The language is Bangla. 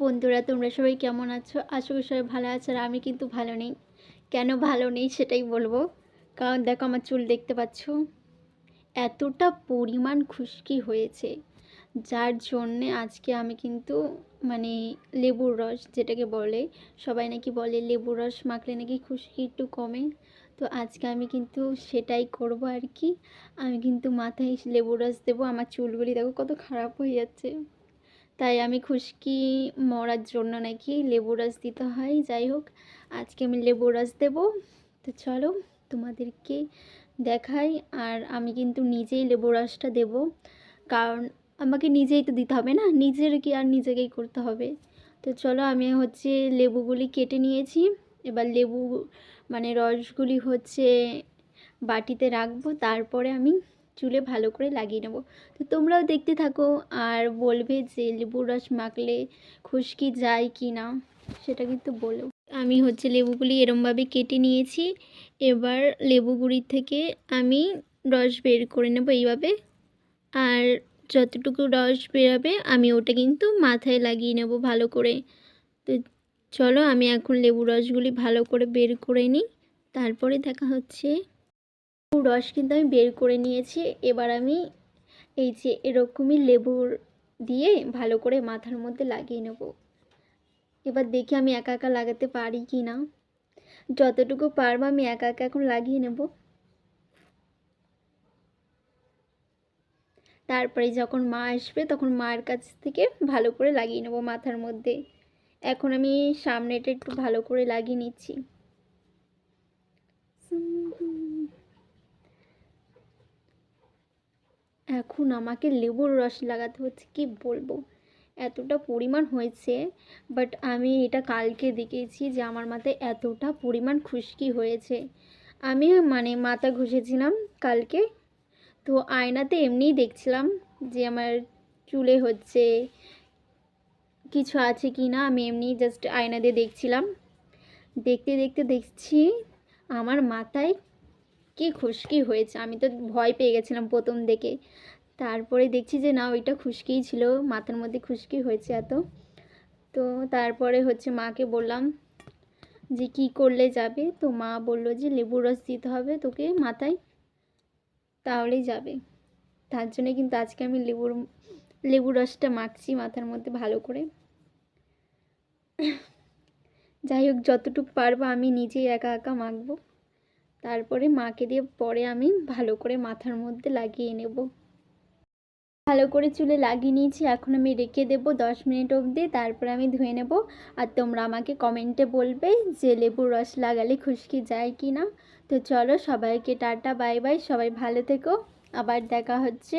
বন্ধুরা, তোমরা সবাই কেমন আছো? আশা করি সবাই ভালো আছো। আর আমি কিন্তু ভালো নেই। কেন ভালো নেই সেটাই বলবো। কারণ দেখো, আমার চুল দেখতে পাচ্ছ, এতটা পরিমাণ খুশকি হয়েছে, যার জন্যে আজকে আমি কিন্তু মানে লেবুর রস যেটাকে বলে, সবাই নাকি বলে লেবুর রস মাখলে নাকি খুশকি একটু কমে। তো আজকে আমি কিন্তু সেটাই করব আর কি। আমি কিন্তু মাথায় লেবুর রস দেবো। আমার চুলগুলি দেখো কত খারাপ হয়ে যাচ্ছে, তাই আমি খুশকি মরার জন্য নাকি লেবু রস দিতে হয়। যাই হোক, আজকে আমি লেবু রস দেবো। তো চলো তোমাদেরকে দেখাই। আর আমি কিন্তু নিজেই লেবু রসটা দেবো, কারণ আমাকে নিজেই তো দিতে হবে না, নিজের কি আর নিজেকেই করতে হবে। তো চলো, আমি হচ্ছে লেবুগুলি কেটে নিয়েছি। এবার লেবু রসগুলি হচ্ছে বাটিতে রাখবো, তারপরে আমি চুলে ভালো করে লাগিয়ে নেব। তো তোমরাও দেখতে থাকো আর বলবে যে লেবুর রস মাখলে খুশকি যায় কি না, সেটা কিন্তু বলো। আমি হচ্ছে লেবুগুলি এরমভাবে কেটে নিয়েছি। এবার লেবুগুড়ির থেকে আমি রস বের করে নেব এইভাবে। আর যতটুকু রস বেরোবে আমি ওটা কিন্তু মাথায় লাগিয়ে নেব ভালো করে। তো চলো, আমি এখন লেবু রসগুলি ভালো করে বের করে নিই, তারপরে দেখা হচ্ছে। রস কিন্তু আমি বের করে নিয়েছি। এবার আমি এই যে এরকমই লেবুর দিয়ে ভালো করে মাথার মধ্যে লাগিয়ে নেব। এবার দেখি আমি একা একা লাগাতে পারি কি না। যতটুকু পারবো আমি একা একা এখন লাগিয়ে নেব। তারপরে যখন মা আসবে তখন মার কাছ থেকে ভালো করে লাগিয়ে নেব মাথার মধ্যে। এখন আমি সামনেটা একটু ভালো করে লাগিয়ে নিচ্ছি। এখন আমাকে লেবুর রস লাগাতে হচ্ছে, কি বলবো, এতটা পরিমাণ হয়েছে। বাট আমি এটা কালকে দেখেছি যে আমার মাথায় এতটা পরিমাণ খুশকি হয়েছে। আমি মাথা ঘষেছিলাম কালকে, তো আয়নাতে এমনিই দেখছিলাম যে আমার চুলে হচ্ছে কিছু আছে কি না। আমি এমনি জাস্ট আয়না দিয়ে দেখছিলাম। দেখতে দেখতে দেখছি আমার মাথায় কি খুশকি হয়েছে। আমি তো ভয় পেয়ে গেছিলাম প্রথম দেখে। তারপরে দেখছি যে না, ওইটা খুশকিই ছিল, মাথার মধ্যে খুশকি হয়েছে এত। তো তারপরে হচ্ছে মাকে বললাম যে কি করলে যাবে। তো মা বলল যে লেবুর রস দিতে হবে তোকে মাথায়, তাহলেই যাবে। তার জন্য কিন্তু আজকে আমি লেবুর রসটা মাখছি মাথার মধ্যে ভালো করে। যাই হোক, যতটুকু পারবো আমি নিজেই একা একা মাখবো, তারপরে মাকে দিয়ে পরে আমি ভালো করে মাথার মধ্যে লাগিয়ে নেব। ভালো করে চুলে লাগিয়ে নিয়েছি। এখন আমি রেখে দেবো 10 মিনিট অবধি, তারপরে আমি ধুয়ে নেব। আর তোমরা আমাকে কমেন্টে বলবে যে লেবুর রস লাগালে খুশকি যায় কি না। তো চলো, সবাইকে টাটা বাই বাই, সবাই ভালো থেকো, আবার দেখা হচ্ছে।